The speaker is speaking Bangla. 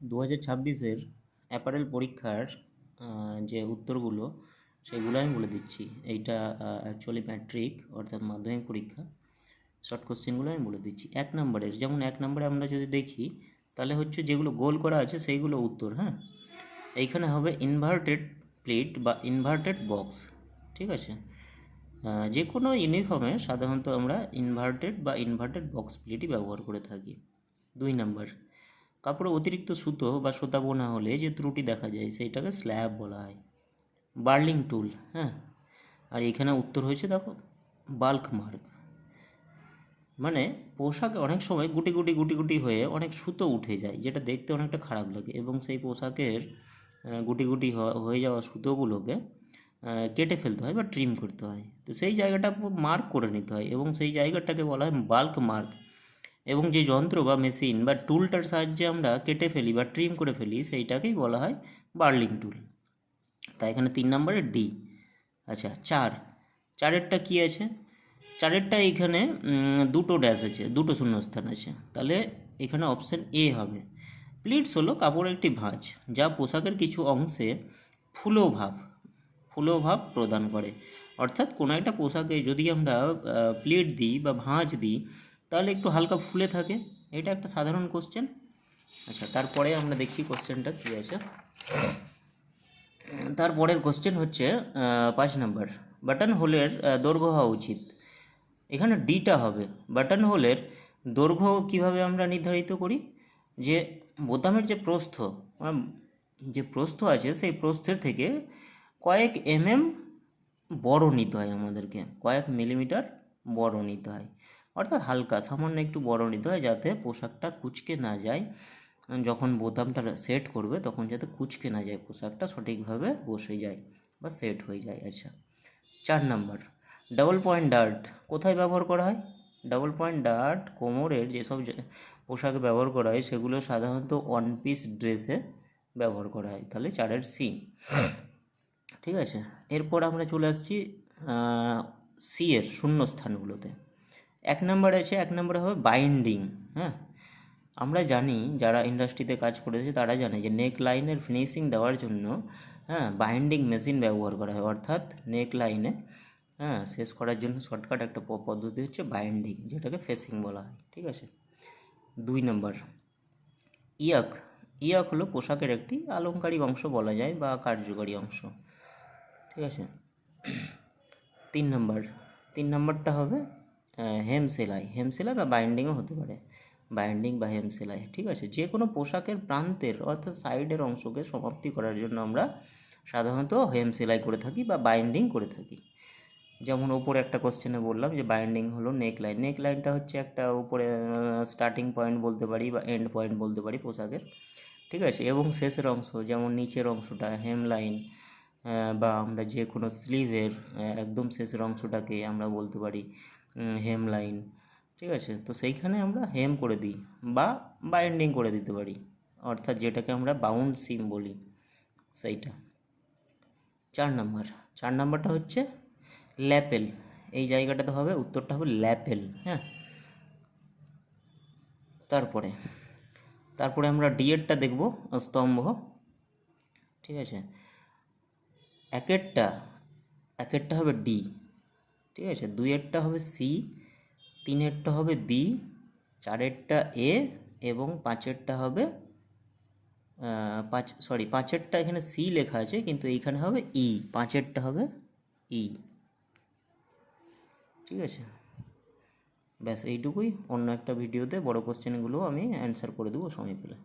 2026-এর অ্যাপারেল পরীক্ষার যে উত্তরগুলো সেগুলো আমি বলে দিচ্ছি। এইটা অ্যাকচুয়ালি ম্যাট্রিক অর্থাৎ মাধ্যমিক পরীক্ষা। শর্ট কোশ্চেনগুলো আমি বলে দিচ্ছি। 1 নম্বরের, যেমন 1 নম্বরে আমরা যদি দেখি তাহলে হচ্ছে যেগুলো গোল করা আছে সেইগুলো উত্তর। হ্যাঁ, এইখানে হবে ইনভার্টেড প্লেট বা ইনভার্টেড বক্স। ঠিক আছে, যে কোনো ইউনিফর্মে সাধারণত আমরা ইনভার্টেড বা ইনভার্টেড বক্স প্লেটই ব্যবহার করে থাকি। 2 নম্বর, কাপড়ে অতিরিক্ত সুতো বা সুতা বোনা হলে যে ত্রুটি দেখা যায় সেইটাকে স্ল্যাব বলা হয়। বার্লিং টুল, হ্যাঁ, আর এখানে উত্তর হয়েছে দেখো বাল্ক মার্ক। মানে পোশাকে অনেক সময় গুটি গুটি গুটি গুটি হয়ে অনেক সুতো উঠে যায়, যেটা দেখতে অনেকটা খারাপ লাগে, এবং সেই পোশাকের গুটি গুটি হয়ে যাওয়া সুতোগুলোকে কেটে ফেলতে হয় বা ট্রিম করতে হয়। তো সেই জায়গাটা মার্ক করে নিতে হয় এবং সেই জায়গাটাকে বলা হয় বাল্ক মার্ক। এবং যে যন্ত্র বা মেশিন বা টুলটার সাহায্যে আমরা কেটে ফেলি বা ট্রিম করে ফেলি সেইটাকেই বলা হয় বার্লিং টুল। তাই এখানে 3 নম্বরে ডি। আচ্ছা, চারেরটা কী আছে? চারেরটা এইখানে দুটো ড্যাশ আছে, দুটো শূন্যস্থান আছে, তাহলে এখানে অপশান এ হবে। প্লিটস হলো কাপড়ের একটি ভাঁজ যা পোশাকের কিছু অংশে ফুলোভাব প্রদান করে। অর্থাৎ কোনো একটা পোশাকে যদি আমরা প্লিট দিই বা ভাঁজ দিই তাহলে একটু হালকা ফুলে থাকে। এটা একটা সাধারণ কোশ্চেন। আচ্ছা, তারপরে আমরা দেখছি কোশ্চেনটা কী আছে। তারপরের কোশ্চেন হচ্ছে 5 নম্বর, বাটন হোলের দৈর্ঘ্য হওয়া উচিত। এখানে ডিটা হবে। বাটন হোলের দৈর্ঘ্য কিভাবে আমরা নির্ধারিত করি? যে বোতামের যে প্রস্থ, যে প্রস্থ আছে সেই প্রস্থের থেকে কয়েক বড় নিতে হয় আমাদেরকে, কয়েক মিলিমিটার বড় নিতে হয়, অর্থাৎ হালকা সামান্য একটু বড় নিতে হয় যাতে পোশাকটা কুঁচকে না যায়। যখন বোতামটা সেট করবে তখন যাতে কুঁচকে না যায়, পোশাকটা সঠিকভাবে বসে যায় বা সেট হয়ে যায়। আচ্ছা, 4 নম্বর, ডাবল পয়েন্ট ডার্ট কোথায় ব্যবহার করা হয়? ডাবল পয়েন্ট ডার্ট কোমরের যেসব পোশাকে ব্যবহার করা হয় সেগুলো সাধারণত ওয়ান পিস ড্রেসে ব্যবহার করা হয়। তাহলে 4-এর সি। ঠিক আছে, এরপর আমরা চলে আসছি সি এর শূন্যস্থানগুলোতে। 1 নম্বরে আছে, 1 নম্বরে হবে বাইন্ডিং। হ্যাঁ, আমরা জানি যারা ইন্ডাস্ট্রিতে কাজ করেছে তারা জানে যে নেক লাইনের ফিনিশিং দেওয়ার জন্য বাইন্ডিং মেশিন ব্যবহার করা হয়, অর্থাৎ নেক লাইনে শেষ করার জন্য শর্টকাট একটা পদ্ধতি হচ্ছে বাইন্ডিং, যেটাকে ফেসিং বলা হয়। ঠিক আছে। 2 নম্বর, ইয়াক হলো পোশাকের একটি আলংকারিক অংশ বলা যায় বা কার্যকারী অংশ। ঠিক আছে। 3 নম্বরটা হবে হেম সেলাই বা বাইন্ডিংও হতে পারে, বাইন্ডিং বা হেম সেলাই। ঠিক আছে, যে কোনো পোশাকের প্রান্তের অর্থাৎ সাইডের অংশকে সমাপ্তি করার জন্য আমরা সাধারণত হেম সেলাই করে থাকি বা বাইন্ডিং করে থাকি। যেমন ওপরে একটা কোশ্চেনে বললাম যে বাইন্ডিং হলো নেক লাইনটা হচ্ছে একটা উপরে স্টার্টিং পয়েন্ট বলতে পারি বা এন্ড পয়েন্ট বলতে পারি পোশাকের। ঠিক আছে, এবং শেষের অংশ যেমন নিচের অংশটা হেম লাইন, বা আমরা যে কোনো স্লিভের একদম শেষের অংশটাকে আমরা বলতে পারি হেম লাইন। ঠিক আছে, তো সেইখানে আমরা হেম করে দিই বা বাইন্ডিং করে দিতে পারি, অর্থাৎ যেটাকে আমরা বাউন্ড সিম বলি সেইটা। 4 নম্বরটা হচ্ছে ল্যাপেল। এই জায়গাটাতে হবে, উত্তরটা হবে ল্যাপেল। হ্যাঁ, তারপরে আমরা ডিএডটা দেখব, স্তম্ভ। ঠিক আছে, একেরটা হবে ডি। ঠিক আছে, 2-এরটা হবে সি, 3-এরটা হবে বি, 4-এরটা এ এবং 5-এরটা হবে 5-এরটা এখানে সি লেখা আছে কিন্তু এইখানে হবে ই, 5-এরটা হবে ই। ঠিক আছে, ব্যাস এইটুকুই। অন্য একটা ভিডিওতে বড় কোশ্চেনগুলো আমি অ্যান্সার করে দেবো সময় পেলে।